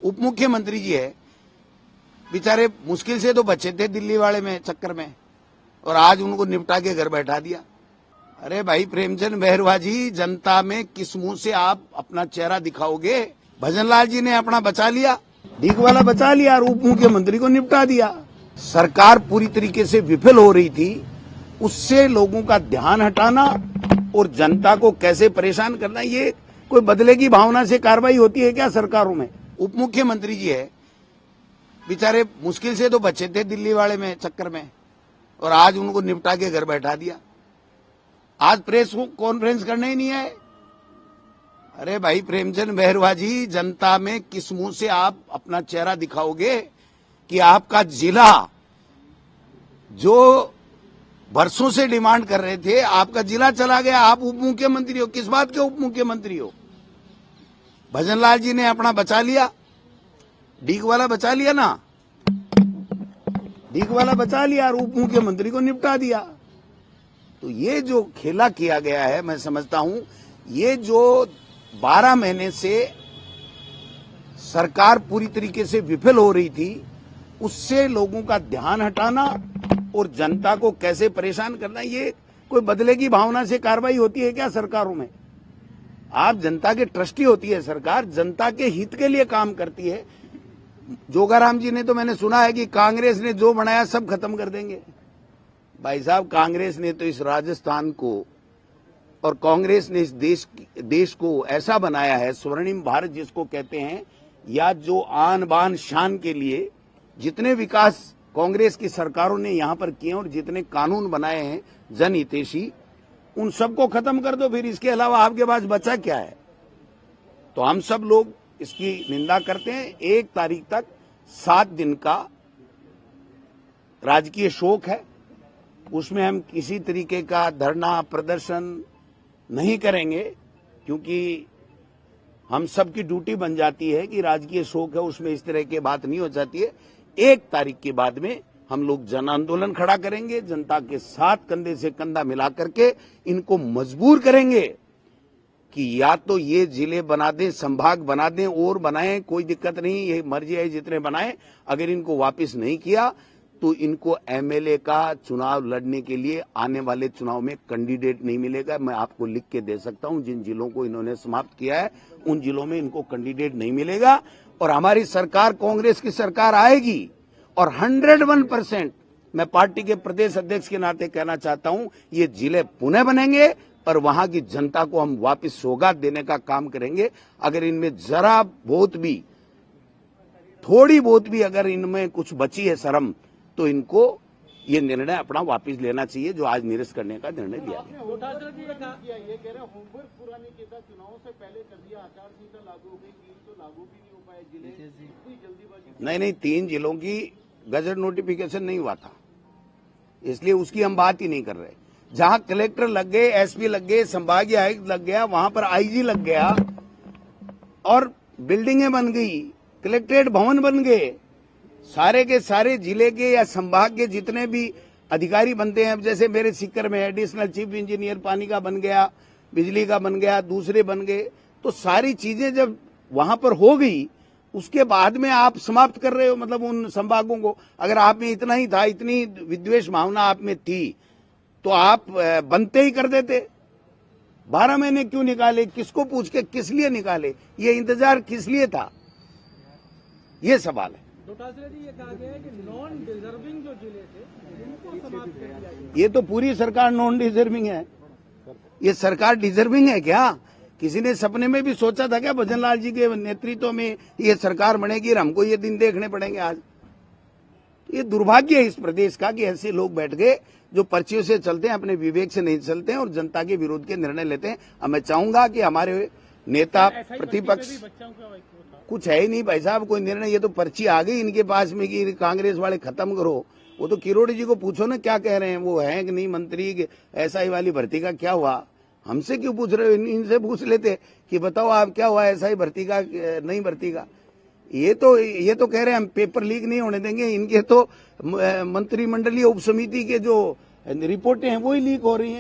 उप मुख्यमंत्री जी है, बेचारे मुश्किल से तो बचे थे दिल्ली वाले में चक्कर में, और आज उनको निपटा के घर बैठा दिया। अरे भाई प्रेमचंद बहरवा जी, जनता में किस मुंह से आप अपना चेहरा दिखाओगे? भजनलाल जी ने अपना बचा लिया, डीग वाला बचा लिया और उप मुख्यमंत्री को निपटा दिया। सरकार पूरी तरीके से विफल हो रही थी, उससे लोगों का ध्यान हटाना और जनता को कैसे परेशान करना, ये कोई बदले की भावना से कार्रवाई होती है क्या सरकारों में? उप मुख्यमंत्री जी है, बेचारे मुश्किल से तो बचे थे दिल्ली वाले में चक्कर में, और आज उनको निपटा के घर बैठा दिया। आज प्रेस कॉन्फ्रेंस करने ही नहीं आए। अरे भाई प्रेमचंद बहरवा जी, जनता में किस मुंह से आप अपना चेहरा दिखाओगे कि आपका जिला जो वर्षों से डिमांड कर रहे थे, आपका जिला चला गया, आप उप मुख्यमंत्री हो। किस बात के उप मुख्यमंत्री हो? भजनलाल जी ने अपना बचा लिया, डीग वाला बचा लिया ना, डीग वाला बचा लिया और उप मुख्यमंत्री को निपटा दिया। तो ये जो खेला किया गया है, मैं समझता हूं ये जो 12 महीने से सरकार पूरी तरीके से विफल हो रही थी, उससे लोगों का ध्यान हटाना और जनता को कैसे परेशान करना, ये कोई बदले की भावना से कार्रवाई होती है क्या सरकारों में? आप जनता के ट्रस्टी होती है सरकार, जनता के हित के लिए काम करती है। जोगाराम जी ने तो मैंने सुना है कि कांग्रेस ने जो बनाया सब खत्म कर देंगे। भाई साहब, कांग्रेस ने तो इस राजस्थान को और कांग्रेस ने इस देश को ऐसा बनाया है, स्वर्णिम भारत जिसको कहते हैं, या जो आन बान शान के लिए जितने विकास कांग्रेस की सरकारों ने यहां पर किए और जितने कानून बनाए हैं जनहितैषी, उन सबको खत्म कर दो। फिर इसके अलावा आपके पास बचा क्या है? तो हम सब लोग इसकी निंदा करते हैं। 1 तारीख तक 7 दिन का राजकीय शोक है, उसमें हम किसी तरीके का धरना प्रदर्शन नहीं करेंगे, क्योंकि हम सबकी ड्यूटी बन जाती है कि राजकीय शोक है, उसमें इस तरह की बात नहीं हो जाती है। 1 तारीख के बाद में हम लोग जन आंदोलन खड़ा करेंगे, जनता के साथ कंधे से कंधा मिला करके इनको मजबूर करेंगे कि या तो ये जिले बना दें, संभाग बना दें, और बनाएं, कोई दिक्कत नहीं, ये मर्जी है जितने बनाएं। अगर इनको वापस नहीं किया तो इनको एमएलए का चुनाव लड़ने के लिए आने वाले चुनाव में कैंडिडेट नहीं मिलेगा। मैं आपको लिख के दे सकता हूं, जिन जिलों को इन्होंने समाप्त किया है उन जिलों में इनको कैंडिडेट नहीं मिलेगा। और हमारी सरकार, कांग्रेस की सरकार आएगी, और 101% मैं पार्टी के प्रदेश अध्यक्ष के नाते कहना चाहता हूं, ये जिले पुनः बनेंगे और वहां की जनता को हम वापस सौगात देने का काम करेंगे। अगर इनमें जरा बहुत भी, थोड़ी बहुत भी अगर इनमें कुछ बची है शर्म, तो इनको ये निर्णय अपना वापस लेना चाहिए जो आज निरस्त करने का निर्णय लिया गया। ये कह रहे हैं होमवर्क पूरा नहीं किया, चुनाव से पहले कर दिया, आचार संहिता लागू हो गई, तो लागू भी नहीं हो पाए जिले, इतनी जल्दीबाजी। नहीं, 3 जिलों की गजट नोटिफिकेशन नहीं हुआ था, इसलिए उसकी हम बात ही नहीं कर रहे। जहां कलेक्टर लग गए, एसपी लग गए, संभागीय आयुक्त लग गया, वहां पर आईजी लग गया और बिल्डिंगें बन गई, कलेक्ट्रेट भवन बन गए, सारे के सारे जिले के या संभाग के जितने भी अधिकारी बनते हैं, जैसे मेरे सीकर में एडिशनल चीफ इंजीनियर पानी का बन गया, बिजली का बन गया, दूसरे बन गए, तो सारी चीजें जब वहां पर हो गई, उसके बाद में आप समाप्त कर रहे हो, मतलब उन संभागों को। अगर आप में इतना ही था, इतनी विद्वेष भावना आप में थी, तो आप बनते ही कर देते। 12 महीने क्यों निकाले? किसको पूछ के, किस लिए निकाले? ये इंतजार किस लिए था? ये सवाल है। ये कहा गया है कि नॉन डिजर्विंग जो जिले थे उनको समाप्त कर दिया। ये तो पूरी सरकार नॉन डिजर्विंग है। ये सरकार डिजर्विंग है क्या? किसी ने सपने में भी सोचा था क्या भजनलाल जी के नेतृत्व में ये सरकार बनेगी और हमको ये दिन देखने पड़ेंगे? आज ये दुर्भाग्य है इस प्रदेश का कि ऐसे लोग बैठ गए जो पर्चियों से चलते हैं, अपने विवेक से नहीं चलते हैं और जनता के विरोध के निर्णय लेते हैं। अब मैं चाहूंगा कि हमारे नेता प्रतिपक्ष, कुछ है ही नहीं भाई साहब कोई निर्णय, ये तो पर्ची आ गई इनके पास में कि कांग्रेस वाले खत्म करो। वो तो किरोड़ी जी को पूछो ना क्या कह रहे हैं, वो है कि नहीं मंत्री, एसआई वाली भर्ती का क्या हुआ? हमसे क्यों पूछ रहे हो? इनसे पूछ लेते कि बताओ आप क्या हुआ एसआई भर्ती का, नहीं भर्ती का। ये तो कह रहे हैं हम पेपर लीक नहीं होने देंगे। इनके तो मंत्रिमंडलीय उप समिति के जो रिपोर्टें हैं वो ही लीक हो रही हैं।